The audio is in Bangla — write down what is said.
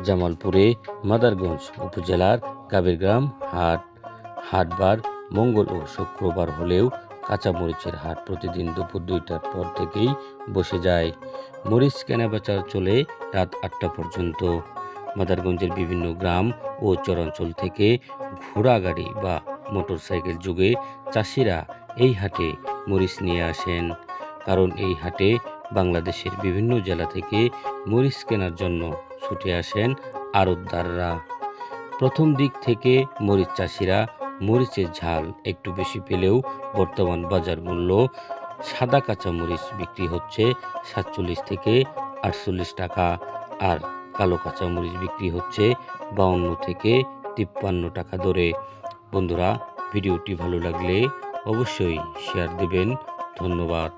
জামালপুরে মাদারগঞ্জ উপজেলার গাবীরগ্রাম হাটবার মঙ্গল ও শুক্রবার হলেও কাঁচামরিচের হাট প্রতিদিন দুপুর 2টার পর থেকেই বসে যায়। মরিচ কেনাবেচা চলে রাত 8টা পর্যন্ত। মাদারগঞ্জের বিভিন্ন গ্রাম ও চরাঞ্চল থেকে ঘোড়া গাড়ি বা মোটরসাইকেল যোগে চাষিরা এই হাটে মরিচ নিয়ে আসেন, কারণ এই হাটে বাংলাদেশের বিভিন্ন জেলা থেকে মরিচ কেনার জন্য ছুটে আসেন আড়তদাররা। প্রথম দিক থেকে মরিচ চাষিরা মরিচের ঝাল একটু বেশি পেলেও বর্তমান বাজার মূল্য সাদা কাঁচা মরিচ বিক্রি হচ্ছে 47 থেকে 48 টাকা, আর কালো কাঁচা মরিচ বিক্রি হচ্ছে 52 থেকে 53 টাকা দরে। বন্ধুরা, ভিডিওটি ভালো লাগলে অবশ্যই শেয়ার দেবেন। ধন্যবাদ।